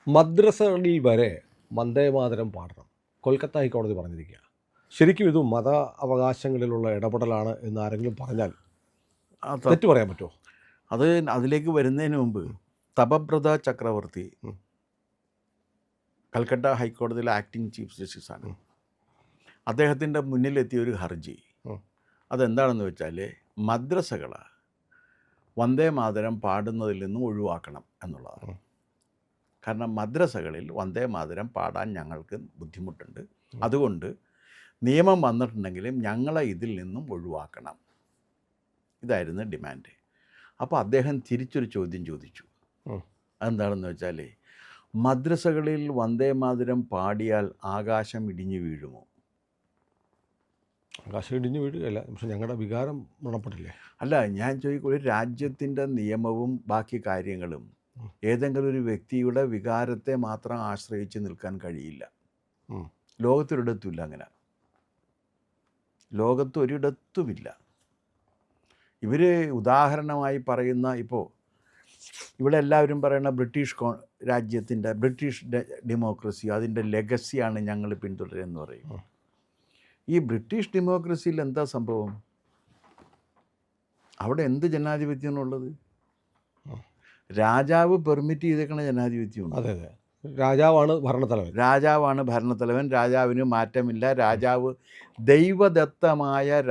മദ്രസകളിൽ വരെ വന്ദേമാതരം പാടണം. കൊൽക്കത്ത ഹൈക്കോടതി പറഞ്ഞിരിക്കുക. ശരിക്കും ഇത് മത അവകാശങ്ങളിലുള്ള ഇടപെടലാണ് എന്ന് ആരെങ്കിലും പറഞ്ഞാൽ തെറ്റ് പറയാൻ പറ്റുമോ? അത് അതിലേക്ക് വരുന്നതിന് മുമ്പ് തപബ്രത ചക്രവർത്തി കൽക്കട്ട ഹൈക്കോടതിയിലെ ആക്ടിംഗ് ചീഫ് ജസ്റ്റിസാണ്. അദ്ദേഹത്തിൻ്റെ മുന്നിലെത്തിയ ഒരു ഹർജി അതെന്താണെന്ന് വെച്ചാൽ മദ്രസകൾ വന്ദേ മാതരം പാടുന്നതിൽ നിന്നും ഒഴിവാക്കണം എന്നുള്ളതാണ്. കാരണം മദ്രസകളിൽ വന്ദേ മാതരം പാടാൻ ഞങ്ങൾക്ക് ബുദ്ധിമുട്ടുണ്ട്, അതുകൊണ്ട് നിയമം വന്നിട്ടുണ്ടെങ്കിലും ഞങ്ങളെ ഇതിൽ നിന്നും ഒഴിവാക്കണം. ഇതായിരുന്നു ഡിമാൻഡ്. അപ്പോൾ അദ്ദേഹം തിരിച്ചൊരു ചോദ്യം ചോദിച്ചു. അതെന്താണെന്ന് വെച്ചാൽ മദ്രസകളിൽ വന്ദേ മാതരം പാടിയാൽ ആകാശം ഇടിഞ്ഞു വീഴുമോ? ആകാശം ഇടിഞ്ഞു വീഴുകയല്ല, പക്ഷെ ഞങ്ങളുടെ വികാരം വ്രണപ്പെട്ടില്ലേ? അല്ല, ഞാൻ ചോദിക്കും, ഒരു രാജ്യത്തിൻ്റെ നിയമവും ബാക്കി കാര്യങ്ങളും ഏതെങ്കിലും ഒരു വ്യക്തിയുടെ വികാരത്തെ മാത്രം ആശ്രയിച്ച് നിൽക്കാൻ കഴിയില്ല. ലോകത്തൊരിടത്തുമില്ല അങ്ങനെ. ലോകത്തൊരിടത്തുമില്ല. ഇവർ ഉദാഹരണമായി പറയുന്ന, ഇപ്പോൾ ഇവിടെ എല്ലാവരും പറയുന്ന രാജ്യത്തിൻ്റെ ബ്രിട്ടീഷ് ഡെമോക്രസി, അതിൻ്റെ ലെഗസിയാണ് ഞങ്ങൾ പിന്തുടരുന്നത് പറയും. ഈ ബ്രിട്ടീഷ് ഡെമോക്രസിയിൽ എന്താ സംഭവം? അവിടെ എന്ത് ജനാധിപത്യമാണുള്ളത്? രാജാവ് പെർമിറ്റ് ചെയ്തേക്കണ ജനാധിപത്യമുണ്ട്. അതെ അതെ, രാജാവാണ് ഭരണത്തലവൻ. രാജാവാണ് ഭരണത്തലവൻ, രാജാവിന് മാറ്റമില്ല. രാജാവ് ദൈവദത്തമായ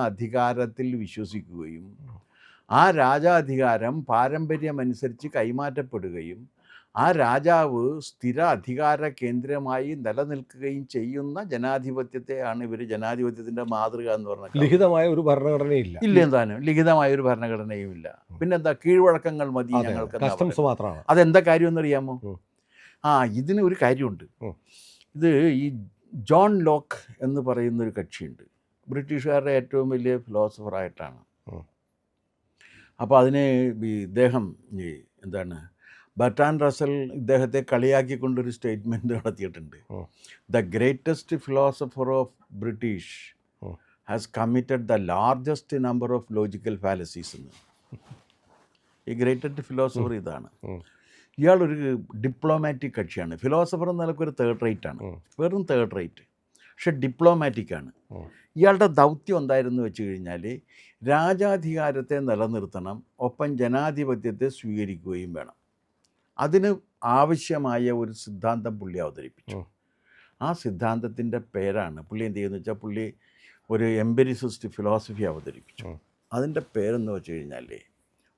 അധികാരത്തിൽ വിശ്വസിക്കുകയും ആ രാജാധികാരം പാരമ്പര്യമനുസരിച്ച് കൈമാറ്റപ്പെടുകയും ആ രാജാവ് സ്ഥിര അധികാര കേന്ദ്രമായി നിലനിൽക്കുകയും ചെയ്യുന്ന ജനാധിപത്യത്തെയാണ് ഇവർ ജനാധിപത്യത്തിൻ്റെ മാതൃക എന്ന് പറഞ്ഞാൽ. ലിഖിതമായ ഒരു ഭരണഘടനയില്ല. ഇല്ല, എന്താനും ലിഖിതമായ ഒരു ഭരണഘടനയും ഇല്ല. പിന്നെന്താ, കീഴ്വഴക്കങ്ങൾ മതി ഞങ്ങൾക്ക്. കസ്റ്റംസ് മാത്രമാണ്. അതെന്താ കാര്യം എന്നറിയാമോ? ഇതിന് ഒരു കാര്യമുണ്ട്. ഇത് ഈ ജോൺ ലോക്ക് എന്ന് പറയുന്നൊരു കക്ഷിയുണ്ട്, ബ്രിട്ടീഷുകാരുടെ ഏറ്റവും വലിയ ഫിലോസഫറായിട്ടാണ്. അപ്പോൾ അതിന് ഇദ്ദേഹം എന്താണ്, ബർട്രാൻഡ് റസൽ ഇദ്ദേഹത്തെ കളിയാക്കിക്കൊണ്ടൊരു സ്റ്റേറ്റ്മെൻറ്റ് നടത്തിയിട്ടുണ്ട്. The greatest philosopher of British has committed the largest number of logical fallacies എന്ന്. ഈ ഗ്രേറ്റസ്റ്റ് ഫിലോസഫർ ഇതാണ്. ഇയാളൊരു ഡിപ്ലോമാറ്റിക് കക്ഷിയാണ്. ഫിലോസഫർ എന്ന നിലക്കൊരു തേർഡ് റേറ്റ് ആണ്, വെറും തേർഡ് റേറ്റ്. പക്ഷെ ഡിപ്ലോമാറ്റിക്കാണ്. ഇയാളുടെ ദൗത്യം എന്തായിരുന്നു വെച്ച് കഴിഞ്ഞാൽ, രാജാധികാരത്തെ നിലനിർത്തണം, ഒപ്പം ജനാധിപത്യത്തെ സ്വീകരിക്കുകയും വേണം. അതിന് ആവശ്യമായ ഒരു സിദ്ധാന്തം പുള്ളി അവതരിപ്പിച്ചു. ആ സിദ്ധാന്തത്തിൻ്റെ പേരാണ്, പുള്ളി എന്ത് ചെയ്യുന്നത് വെച്ചാൽ, പുള്ളി ഒരു എംപിരിസിസ്റ്റ് ഫിലോസഫി അവതരിപ്പിച്ചു. അതിൻ്റെ പേരെന്ന് വെച്ച് കഴിഞ്ഞാൽ,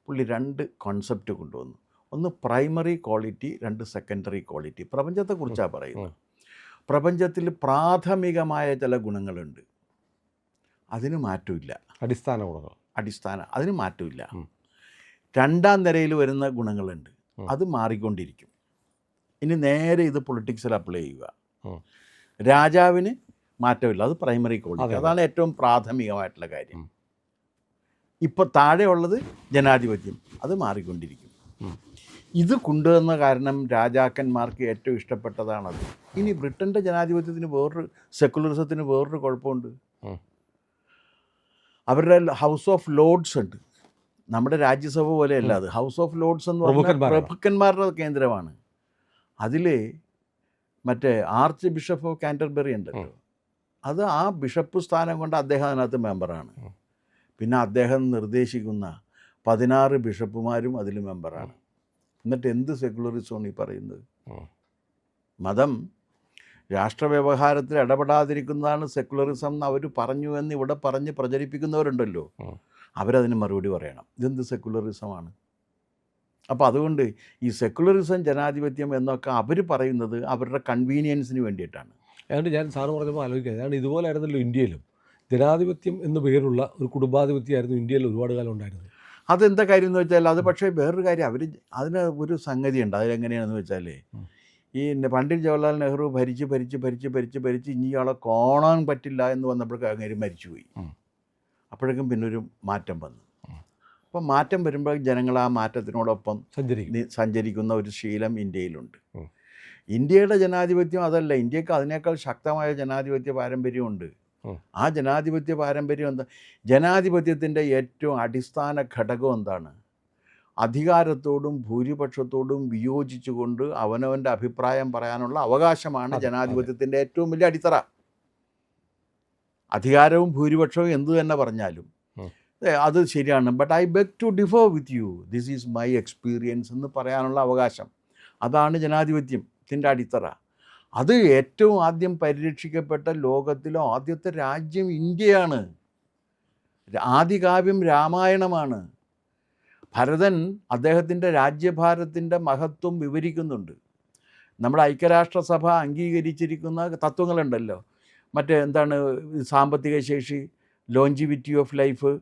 പുള്ളി 2 കോൺസെപ്റ്റ് കൊണ്ടുവന്നു. ഒന്ന് പ്രൈമറി ക്വാളിറ്റി, 2 സെക്കൻഡറി ക്വാളിറ്റി. പ്രപഞ്ചത്തെക്കുറിച്ചാണ് പറയുന്നത്. പ്രപഞ്ചത്തിൽ പ്രാഥമികമായ ചില ഗുണങ്ങളുണ്ട്, അതിന് മാറ്റമില്ല. അടിസ്ഥാന ഗുണങ്ങൾ, അതിന് മാറ്റമില്ല. 2ാം നിരയിൽ വരുന്ന ഗുണങ്ങളുണ്ട്, അത് മാറിക്കൊണ്ടിരിക്കും. ഇനി നേരെ ഇത് പൊളിറ്റിക്സിൽ അപ്ലൈ ചെയ്യുക. രാജാവിന് മാറ്റമില്ല, അത് പ്രൈമറി ക്വാളിറ്റി, അതാണ് ഏറ്റവും പ്രാഥമികമായിട്ടുള്ള കാര്യം. ഇപ്പോൾ താഴെയുള്ളത് ജനാധിപത്യം, അത് മാറിക്കൊണ്ടിരിക്കും. ഇത് കൊണ്ടുവന്ന കാരണം രാജാക്കന്മാർക്ക് ഏറ്റവും ഇഷ്ടപ്പെട്ടതാണത്. ഇനി ബ്രിട്ടൻ്റെ ജനാധിപത്യത്തിന് സെക്കുലറിസത്തിന് വേറൊരു കുഴപ്പമുണ്ട്. അവരുടെ ഹൗസ് ഓഫ് ലോർഡ്സ് ഉണ്ട്. നമ്മുടെ രാജ്യസഭ പോലെയല്ല അത്. ഹൗസ് ഓഫ് ലോർഡ്സ് എന്ന് പറഞ്ഞാൽ പ്രഭുക്കന്മാരുടെ കേന്ദ്രമാണ്. അതിൽ മറ്റേ ആർച്ച് ബിഷപ്പ് ഓഫ് കാൻറ്റർബറി ഉണ്ടല്ലോ, അത് ആ ബിഷപ്പ് സ്ഥാനം കൊണ്ട് അദ്ദേഹം അതിനകത്ത് മെമ്പറാണ്. പിന്നെ അദ്ദേഹം നിർദ്ദേശിക്കുന്ന 16 ബിഷപ്പുമാരും അതിൽ മെമ്പറാണ്. എന്നിട്ട് എന്ത് സെക്കുലറിസമാണ് ഈ പറയുന്നത്? മതം രാഷ്ട്രവ്യവഹാരത്തിൽ ഇടപെടാതിരിക്കുന്നതാണ് സെക്കുലറിസം എന്ന് അവർ പറഞ്ഞു എന്ന് ഇവിടെ പറഞ്ഞ് പ്രചരിപ്പിക്കുന്നവരുണ്ടല്ലോ, അവരതിന് മറുപടി പറയണം. ഇതെന്ത് സെക്കുലറിസമാണ്? അപ്പോൾ അതുകൊണ്ട് ഈ സെക്കുലറിസം, ജനാധിപത്യം എന്നൊക്കെ അവർ പറയുന്നത് അവരുടെ കൺവീനിയൻസിന് വേണ്ടിയിട്ടാണ്. അതുകൊണ്ട് ഞാൻ സാറ് പറഞ്ഞപ്പോൾ ആലോചിക്കുക, അതാണ് ഇതുപോലായിരുന്നല്ലോ ഇന്ത്യയിലും. ജനാധിപത്യം എന്ന് പേരുള്ള ഒരു കുടുംബാധിപത്യമായിരുന്നു ഇന്ത്യയിൽ ഒരുപാട് കാലം ഉണ്ടായിരുന്നത്. അതെന്താ കാര്യം എന്ന് വെച്ചാൽ, അത് പക്ഷേ വേറൊരു കാര്യം, അതിന് ഒരു സംഗതിയുണ്ട്. അതിലെങ്ങനെയാണെന്ന് വെച്ചാൽ, ഈ പണ്ഡിറ്റ് ജവഹർലാൽ നെഹ്റു ഭരിച്ച് ഇനി ഇയാളെ കാണാൻ പറ്റില്ല എന്ന് വന്നപ്പോഴേക്കും അങ്ങനെ മരിച്ചുപോയി. അപ്പോഴേക്കും പിന്നൊരു മാറ്റം വന്നു. അപ്പം മാറ്റം വരുമ്പോൾ ജനങ്ങൾ ആ മാറ്റത്തിനോടൊപ്പം സഞ്ചരിക്കുന്ന ഒരു ശീലം ഇന്ത്യയിലുണ്ട്. ഇന്ത്യയുടെ ജനാധിപത്യം അതല്ല, ഇന്ത്യക്ക് അതിനേക്കാൾ ശക്തമായ ജനാധിപത്യ പാരമ്പര്യമുണ്ട്. ആ ജനാധിപത്യ പാരമ്പര്യം എന്താ? ജനാധിപത്യത്തിൻ്റെ ഏറ്റവും അടിസ്ഥാന ഘടകം എന്താണ്? അധികാരത്തോടും ഭൂരിപക്ഷത്തോടും വിയോജിച്ചുകൊണ്ട് അവനവൻ്റെ അഭിപ്രായം പറയാനുള്ള അവകാശമാണ് ജനാധിപത്യത്തിൻ്റെ ഏറ്റവും വലിയ അടിത്തറ. അധികാരവും ഭൂരിപക്ഷവും എന്തു തന്നെ പറഞ്ഞാലും അത് ശരിയാണ്, but I beg to differ with you, this is my experience എന്ന് പറയാനുള്ള അവകാശം. അതാണ് ജനാധിപത്യത്തിൻ്റെ അടിത്തറ. അത് ഏറ്റവും ആദ്യം പരിരക്ഷിക്കപ്പെട്ട ലോകത്തിലെ ആദ്യത്തെ രാജ്യം ഇന്ത്യയാണ്. ആദികാവ്യം രാമായണമാണ്. ഭരതൻ അദ്ദേഹത്തിൻ്റെ രാജ്യഭാരത്തിൻ്റെ മഹത്വം വിവരിക്കുന്നുണ്ട്. നമ്മുടെ ഐക്യരാഷ്ട്രസഭ അംഗീകരിച്ചിരിക്കുന്ന തത്വങ്ങളുണ്ടല്ലോ, മറ്റേ എന്താണ്, സാമ്പത്തിക ശേഷി, ലോഞ്ചിവിറ്റി ഓഫ് ലൈഫ്,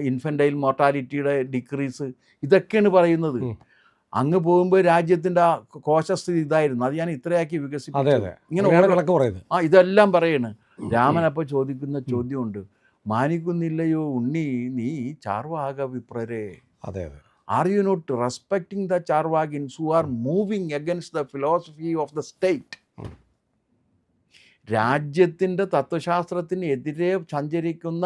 ഇൻഫൻറ്റൈൽ മോർട്ടാലിറ്റിയുടെ ഡിക്രീസ്, ഇതൊക്കെയാണ് പറയുന്നത്. അങ്ങ് പോകുമ്പോൾ രാജ്യത്തിൻ്റെ കോശസ്ഥിതി ഇതായിരുന്നു, അത് ഞാൻ ഇത്രയാക്കി വികസിപ്പിച്ചത്, ഇങ്ങനെ ഇതെല്ലാം പറയണ്. രാമൻ അപ്പോൾ ചോദിക്കുന്ന ചോദ്യമുണ്ട്, മാനിക്കുന്നില്ലയോ ഉണ്ണി നീ ചാർവാക വിപ്രരെ? Are you not respecting the Charvakins who are moving against the philosophy of the state? രാജ്യത്തിൻ്റെ തത്വശാസ്ത്രത്തിന് എതിരെ സഞ്ചരിക്കുന്ന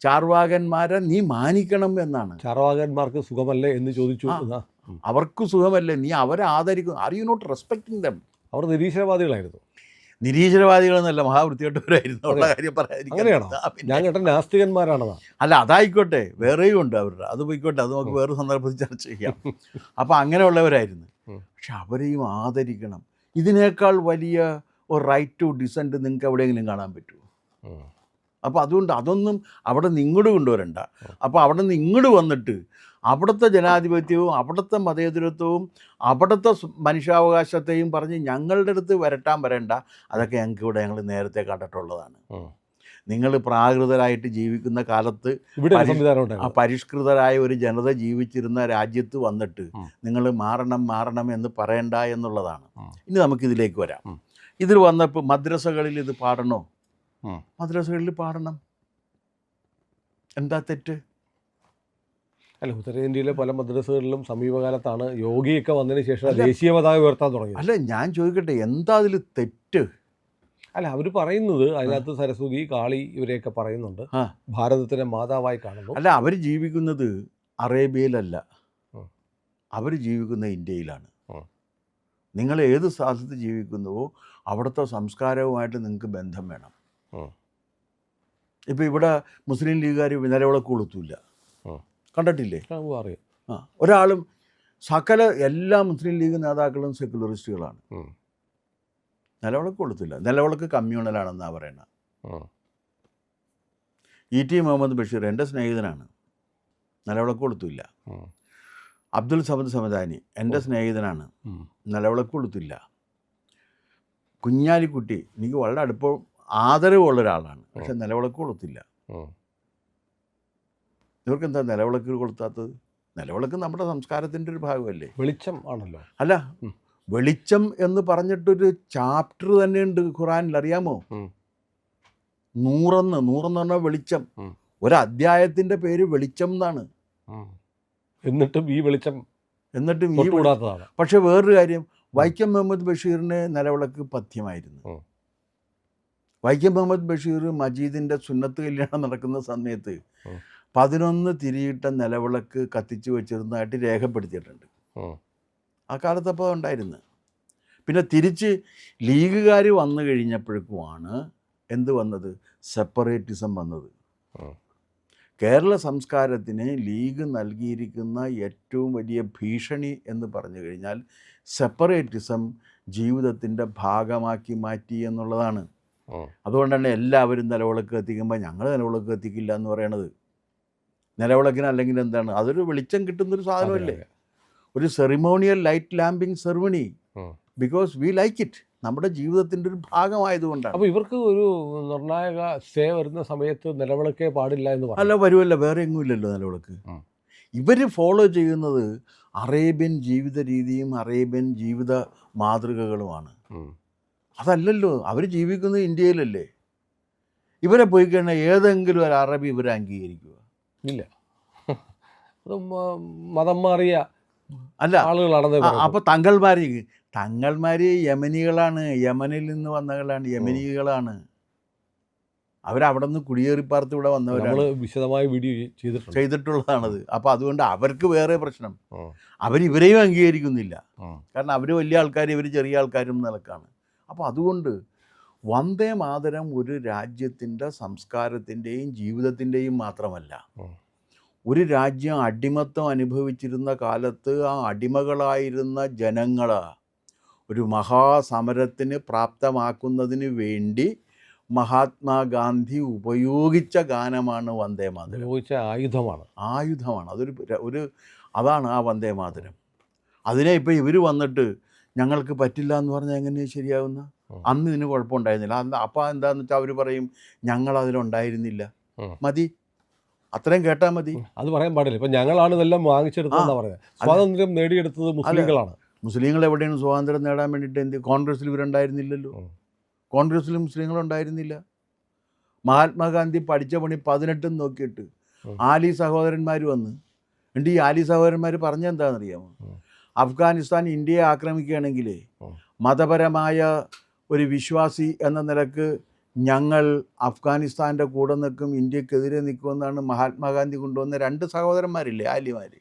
ചാർവാകന്മാരെ നീ മാനിക്കണം എന്നാണ്. ചാർവാകന്മാർക്ക് സുഖമല്ലേ എന്ന് ചോദിച്ചു. അവർക്ക് സുഖമല്ലേ, നീ അവരെ ആദരിക്കും. Are you not respecting them? അവർ നിരീശ്വരവാദികളായിരുന്നു. നിരീശ്വരവാദികളെന്നല്ല, മഹാവൃത്തികെട്ടവരായിരുന്നു. ഉള്ള കാര്യം അങ്ങനെയാണോ? ഞാൻ കേട്ട നാസ്തികന്മാരാണെന്നാ. അല്ല, അതായിക്കോട്ടെ, വേറെയും ഉണ്ട് അവരുടെ, അത് പോയിക്കോട്ടെ, അത് നമുക്ക് വേറെ സന്ദർഭത്തിൽ ചർച്ച ചെയ്യാം. അപ്പം അങ്ങനെയുള്ളവരായിരുന്നു. പക്ഷെ അവരെയും ആദരിക്കണം. ഇതിനേക്കാൾ വലിയ ഒരു റൈറ്റ് ടു ഡിസെൻറ്റ് നിങ്ങൾക്ക് എവിടെയെങ്കിലും കാണാൻ പറ്റുമോ? അപ്പോൾ അതുകൊണ്ട് അതൊന്നും അവിടെ നിന്ന് ഇങ്ങോട്ട് കൊണ്ടുവരണ്ട. അപ്പോൾ അവിടെ നിന്ന് ഇങ്ങോട്ട് വന്നിട്ട് അവിടുത്തെ ജനാധിപത്യവും അവിടുത്തെ മതേതരത്വവും അവിടുത്തെ മനുഷ്യാവകാശത്തെയും പറഞ്ഞ് ഞങ്ങളുടെ അടുത്ത് വരേണ്ട, അതൊക്കെ ഞങ്ങൾക്ക് ഇവിടെ ഞങ്ങൾ നേരത്തെ കണ്ടിട്ടുള്ളതാണ്. നിങ്ങൾ പ്രാകൃതരായിട്ട് ജീവിക്കുന്ന കാലത്ത് പരിഷ്കൃതരായ ഒരു ജനത ജീവിച്ചിരുന്ന രാജ്യത്ത് വന്നിട്ട് നിങ്ങൾ മാറണം എന്ന് പറയണ്ട എന്നുള്ളതാണ്. ഇനി നമുക്കിതിലേക്ക് വരാം. ഇതിൽ വന്നപ്പോൾ മദ്രസകളിൽ ഇത് പാടണോ? മദ്രസകളിൽ പാടണം, എന്താ തെറ്റ്? അല്ല, ഉത്തരേന്ത്യയിലെ പല മദ്രസകളിലും സമീപകാലത്താണ് യോഗിയൊക്കെ വന്നതിന് ശേഷം ദേശീയ പതാക ഉയർത്താൻ തുടങ്ങി. അല്ല, ഞാൻ ചോദിക്കട്ടെ, എന്താ അതിൽ തെറ്റ്? അല്ല, അവർ പറയുന്നത് അതിനകത്ത് സരസ്വതി, കാളി ഇവരെയൊക്കെ പറയുന്നുണ്ട്, ഭാരതത്തിൻ്റെ മാതാവായി കാണുന്നു. അല്ല, അവർ ജീവിക്കുന്നത് അറേബ്യയിലല്ല, അവർ ജീവിക്കുന്ന ഇന്ത്യയിലാണ്. നിങ്ങൾ ഏത് സ്ഥലത്ത് ജീവിക്കുന്നുവോ അവിടുത്തെ സംസ്കാരവുമായിട്ട് നിങ്ങൾക്ക് ബന്ധം വേണം. ഇപ്പോൾ ഇവിടെ മുസ്ലിം ലീഗുകാർ നിലവിളക്ക് കൊളുത്തില്ല, കണ്ടിട്ടില്ലേ? ഒരാളും സകല എല്ലാ മുസ്ലിം ലീഗ് നേതാക്കളും സെക്യുലറിസ്റ്റുകളാണ്. നിലവിളക്ക് കൊളുത്തില്ല. നിലവിളക്ക് കമ്മ്യൂണലാണെന്നാണ് പറയുന്നത്. ഇ ടി മുഹമ്മദ് ബഷീർ എൻ്റെ സ്നേഹിതനാണ്, നിലവിളക്ക് കൊളുത്തില്ല. അബ്ദുൽ സമദ് സമദാനി എൻ്റെ സ്നേഹിതനാണ്, നിലവിളക്ക് കൊളുത്തില്ല. കുഞ്ഞാലിക്കുട്ടി എനിക്ക് വളരെ അടുപ്പം ആദരവുള്ള ഒരാളാണ്, പക്ഷെ നിലവിളക്ക് കൊളുത്തില്ല. ഇവർക്കെന്താ നിലവിളക്ക് കൊളുത്താത്തത്? നിലവിളക്ക് നമ്മുടെ സംസ്കാരത്തിൻ്റെ ഒരു ഭാഗമല്ലേ? വെളിച്ചം ആണല്ലോ. അല്ല, വെളിച്ചം എന്ന് പറഞ്ഞിട്ടൊരു ചാപ്റ്റർ തന്നെയുണ്ട് ഖുറാനിൽ, അറിയാമോ? നൂറെന്ന് പറഞ്ഞാൽ വെളിച്ചം. ഒരു അധ്യായത്തിൻ്റെ പേര് വെളിച്ചം എന്നാണ്. എന്നിട്ടും ഈ വെളിച്ചം പക്ഷെ വേറൊരു കാര്യം, വൈക്കം മുഹമ്മദ് ബഷീറിന് നിലവിളക്ക് പഥ്യമായിരുന്നു. വൈക്കം മുഹമ്മദ് ബഷീർ മജീദിൻ്റെ സുന്നത്ത് കല്യാണം നടക്കുന്ന സമയത്ത് 11 തിരിയിട്ട നിലവിളക്ക് കത്തിച്ചു വെച്ചിരുന്നതായിട്ട് രേഖപ്പെടുത്തിയിട്ടുണ്ട്. ആ കാലത്തപ്പോൾ ഉണ്ടായിരുന്നു. പിന്നെ തിരിച്ച് ലീഗുകാർ വന്നു കഴിഞ്ഞപ്പോഴേക്കുമാണ് എന്ത് വന്നത്? സെപ്പറേറ്റിസം വന്നത്. കേരള സംസ്കാരത്തിന് ലീഗ് നൽകിയിരിക്കുന്ന ഏറ്റവും വലിയ ഭീഷണി എന്ന് പറഞ്ഞു കഴിഞ്ഞാൽ സെപ്പറേറ്റിസം ജീവിതത്തിൻ്റെ ഭാഗമാക്കി മാറ്റി എന്നുള്ളതാണ്. അതുകൊണ്ടാണ് എല്ലാവരും നിലവിളക്ക് കത്തിക്കുമ്പോൾ ഞങ്ങൾ നിലവിളക്ക് കത്തിക്കില്ല എന്ന് പറയണത്. നിലവിളക്കിന് അല്ലെങ്കിൽ എന്താണ്, അതൊരു വെളിച്ചം കിട്ടുന്നൊരു സാധനമല്ലേ, ഒരു ceremonial light lamping ceremony, because we like it, നമ്മുടെ ജീവിതത്തിൻ്റെ ഒരു ഭാഗമായതുകൊണ്ടാണ്. അപ്പോൾ ഇവർക്ക് ഒരു നിർണായക സ്റ്റേ വരുന്ന സമയത്ത് നിലവിളക്കേ പാടില്ല എന്ന് പറഞ്ഞു. അല്ല, വരുമല്ല, വേറെ എങ്ങുമില്ലല്ലോ നിലവിളക്ക്. ഇവർ ഫോളോ ചെയ്യുന്നത് അറേബ്യൻ ജീവിത രീതിയും അറേബ്യൻ ജീവിത മാതൃകകളുമാണ്. അതല്ലല്ലോ, അവർ ജീവിക്കുന്നത് ഇന്ത്യയിലല്ലേ. ഇവരെ പോയി കഴിഞ്ഞാൽ ഏതെങ്കിലും ഒരു അറബി ഇവരെ അംഗീകരിക്കുക? ഇല്ല. അത് മതം മാറിയ അല്ല ആളുകളാണ്. അപ്പോൾ തങ്ങൾമാർ യമനികളാണ്, യമനിൽ നിന്ന് വന്നകളാണ്, യമനികളാണ്. അവരവിടെ നിന്ന് കുടിയേറിപ്പാർത്ത് ഇവിടെ നമ്മൾ വന്നവരാണ്, വിശദമായ വീഡിയോ ചെയ്തിട്ടുണ്ട്. ചെയ്തിട്ടുള്ളതാണത്. അപ്പോൾ അതുകൊണ്ട് അവർക്ക് വേറെ പ്രശ്നം, അവരിവരെയും അംഗീകരിക്കുന്നില്ല. കാരണം അവർ വലിയ ആൾക്കാർ, ഇവർ ചെറിയ ആൾക്കാരും നിലക്കാണ്. അപ്പോൾ അതുകൊണ്ട് വന്ദേ മാതരം ഒരു രാജ്യത്തിൻ്റെ സംസ്കാരത്തിൻ്റെയും ജീവിതത്തിൻ്റെയും മാത്രമല്ല, ഒരു രാജ്യം അടിമത്തം അനുഭവിച്ചിരുന്ന കാലത്ത് ആ അടിമകളായിരുന്ന ജനങ്ങളെ ഒരു മഹാസമരത്തിന് പ്രാപ്തമാക്കുന്നതിന് വേണ്ടി മഹാത്മാഗാന്ധി ഉപയോഗിച്ച ഗാനമാണ് വന്ദേ മാതരം. ഉപയോഗിച്ച ആയുധമാണ്. അതാണ് ആ വന്ദേ മാതരം. അതിനെ ഇപ്പോൾ ഇവർ വന്നിട്ട് ഞങ്ങൾക്ക് പറ്റില്ല എന്ന് പറഞ്ഞാൽ എങ്ങനെയാണ് ശരിയാവുന്ന? അന്ന് ഇതിന് കുഴപ്പമുണ്ടായിരുന്നില്ല. അപ്പോൾ എന്താണെന്ന് വെച്ചാൽ അവർ പറയും ഞങ്ങളതിലുണ്ടായിരുന്നില്ല, മതി, അത്രയും കേട്ടാൽ മതി. അത് പറയാൻ പാടില്ല. ഇപ്പം ഞങ്ങളാണ് ഇതെല്ലാം വാങ്ങിച്ചെടുത്തതെന്നാണ് പറയുന്നത്. സ്വാതന്ത്ര്യം നേടിയെടുത്തത് മുസ്ലിങ്ങളാണ്. മുസ്ലിങ്ങൾ എവിടെയാണ് സ്വാതന്ത്ര്യം നേടാൻ വേണ്ടിയിട്ട്? കോൺഗ്രസ്സിൽ ഇവരുണ്ടായിരുന്നില്ലല്ലോ. കോൺഗ്രസ്സിൽ മുസ്ലിങ്ങളുണ്ടായിരുന്നില്ല. മഹാത്മാഗാന്ധി പഠിച്ച പണി 18 നോക്കിയിട്ട് ആലി സഹോദരന്മാർ വന്ന് എന്നിട്ട് ഈ ആലി സഹോദരന്മാർ പറഞ്ഞെന്താണെന്നറിയാമോ? അഫ്ഗാനിസ്ഥാൻ ഇന്ത്യയെ ആക്രമിക്കുകയാണെങ്കിൽ മതപരമായ ഒരു വിശ്വാസി എന്ന നിലക്ക് ഞങ്ങൾ അഫ്ഗാനിസ്ഥാൻ്റെ കൂടെ നിൽക്കും, ഇന്ത്യക്കെതിരെ നിൽക്കുമെന്നാണ് മഹാത്മാഗാന്ധി കൊണ്ടുവന്ന 2 സഹോദരന്മാരില്ലേ, ആലിമാർ.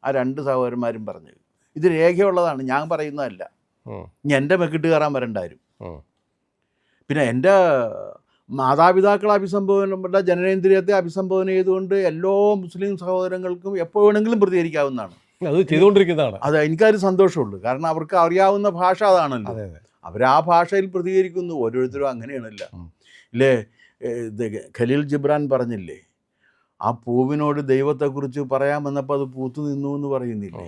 ആ 2 സഹോദരന്മാരും പറഞ്ഞത്. ഇത് രേഖയുള്ളതാണ്, ഞാൻ പറയുന്നതല്ല. ഇനി എൻ്റെ മെക്കിട്ട് കയറാൻ വരണ്ടാരും. പിന്നെ എൻ്റെ മാതാപിതാക്കളെ അഭിസംബോധന, ജനനേന്ദ്രിയത്തെ അഭിസംബോധന ചെയ്തുകൊണ്ട് എല്ലാ മുസ്ലിം സഹോദരങ്ങൾക്കും എപ്പോൾ വേണമെങ്കിലും പ്രതികരിക്കാവുന്നതാണ്. അത് ചെയ്തുകൊണ്ടിരിക്കുന്നതാണ്. അത് എനിക്കതിൽ സന്തോഷമുള്ളൂ. കാരണം അവർക്ക് അറിയാവുന്ന ഭാഷ അതാണല്ലോ. അവർ ആ ഭാഷയിൽ പ്രതികരിക്കുന്നു. ഓരോരുത്തരും അങ്ങനെയാണല്ല. ഇല്ലേ, ഖലീൽ ജിബ്രാൻ പറഞ്ഞില്ലേ, ആ പൂവിനോട് ദൈവത്തെക്കുറിച്ച് പറയാൻ വന്നപ്പോൾ അത് പൂത്തു നിന്നു എന്ന് പറയുന്നില്ലേ?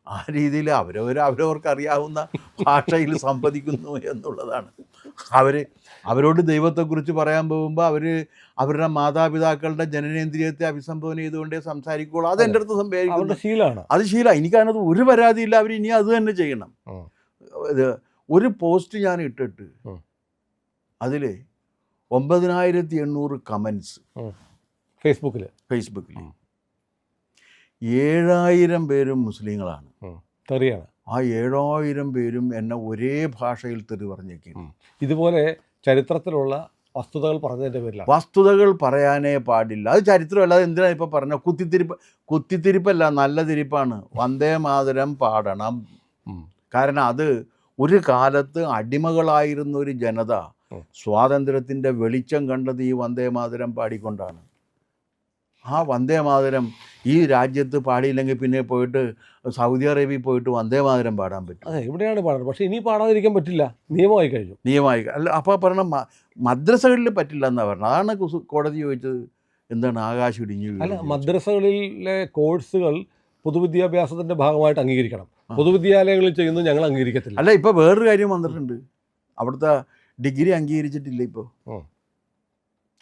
ആ രീതിയിൽ അവരവർക്ക് അറിയാവുന്ന ഭാഷയിൽ സംവദിക്കുന്നു എന്നുള്ളതാണ്. അവരോട് ദൈവത്തെക്കുറിച്ച് പറയാൻ പോകുമ്പോൾ അവരുടെ മാതാപിതാക്കളുടെ ജനനേന്ദ്രിയത്തെ അഭിസംബോധന ചെയ്തുകൊണ്ടേ സംസാരിക്കുള്ളൂ. അത് എൻ്റെ അടുത്ത് സംസാരിക്കുന്നത് ശീലമാണ്. അത് ശീലമാണ്. എനിക്കതിനകത്ത് ഒരു പരാതിയില്ല. അവർ ഇനി അത് തന്നെ ചെയ്യണം. ഒരു പോസ്റ്റ് ഞാൻ ഇട്ടിട്ട് അതിൽ 9800 കമൻസ് ഫേസ്ബുക്കിൽ 7000 പേരും മുസ്ലിങ്ങളാണ്. ആ 7000 പേരും എന്നെ ഒരേ ഭാഷയിൽ തെറി പറഞ്ഞേക്കുന്നു. ഇതുപോലെ ചരിത്രത്തിലുള്ള വസ്തുതകൾ പറഞ്ഞതിൻ്റെ പേരിലാണ്. വസ്തുതകൾ പറയാനേ പാടില്ല. അത് ചരിത്രമല്ല. അത് എന്തിനാണ് ഇപ്പോൾ പറഞ്ഞ കുത്തിത്തിരിപ്പല്ല, നല്ല തിരിപ്പാണ്. വന്ദേ മാതരം പാടണം. കാരണം അത് ഒരു കാലത്ത് അടിമകളായിരുന്ന ഒരു ജനത സ്വാതന്ത്ര്യത്തിൻ്റെ വെളിച്ചം കണ്ടത് ഈ വന്ദേ മാതരം പാടിക്കൊണ്ടാണ്. ആ വന്ദേ മാതരം ഈ രാജ്യത്ത് പാടിയില്ലെങ്കിൽ പിന്നെ പോയിട്ട് സൗദി അറേബ്യയിൽ പോയിട്ട് വന്ദേ മാതരം പാടാൻ പറ്റും. അതെ, ഇവിടെയാണ് പാടുന്നത്. പക്ഷേ ഇനി പാടാതിരിക്കാൻ പറ്റില്ല, നിയമമായി കഴിഞ്ഞു. അല്ല, അപ്പോൾ പറയണം മദ്രസകളിൽ പറ്റില്ല എന്നാണ് പറഞ്ഞത്. അതാണ് കോടതി ചോദിച്ചത്, എന്താണ് ആകാശം ഇടിഞ്ഞു? അല്ല, മദ്രസകളിലെ കോഴ്സുകൾ പൊതുവിദ്യാഭ്യാസത്തിൻ്റെ ഭാഗമായിട്ട് അംഗീകരിക്കണം. പൊതുവിദ്യാലയങ്ങളിൽ ചെയ്യുന്നത് ഞങ്ങൾ അംഗീകരിക്കത്തില്ല. അല്ല, ഇപ്പോൾ വേറൊരു കാര്യം വന്നിട്ടുണ്ട്. അവിടുത്തെ ഡിഗ്രി അംഗീകരിച്ചിട്ടില്ല ഇപ്പോൾ.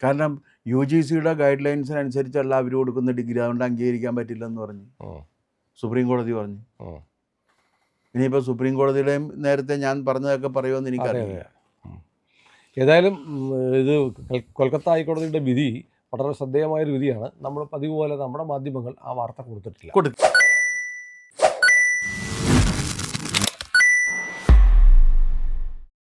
കാരണം UGCയുടെ ഗൈഡ് ലൈൻസിനനുസരിച്ചല്ല അവർ കൊടുക്കുന്ന ഡിഗ്രി, അതുകൊണ്ട് അംഗീകരിക്കാൻ പറ്റില്ലെന്ന് പറഞ്ഞു സുപ്രീം കോടതി പറഞ്ഞു. ഇനിയിപ്പോൾ സുപ്രീം കോടതിയുടെയും നേരത്തെ ഞാൻ പറഞ്ഞതൊക്കെ പറയുമെന്ന് എനിക്കറിയില്ല. ഏതായാലും ഇത് കൊൽക്കത്ത ഹൈക്കോടതിയുടെ വിധി വളരെ ശ്രദ്ധേയമായൊരു വിധിയാണ്. നമ്മൾ പതിവ് പോലെ നമ്മുടെ മാധ്യമങ്ങൾ ആ വാർത്ത കൊടുത്തിട്ടില്ല.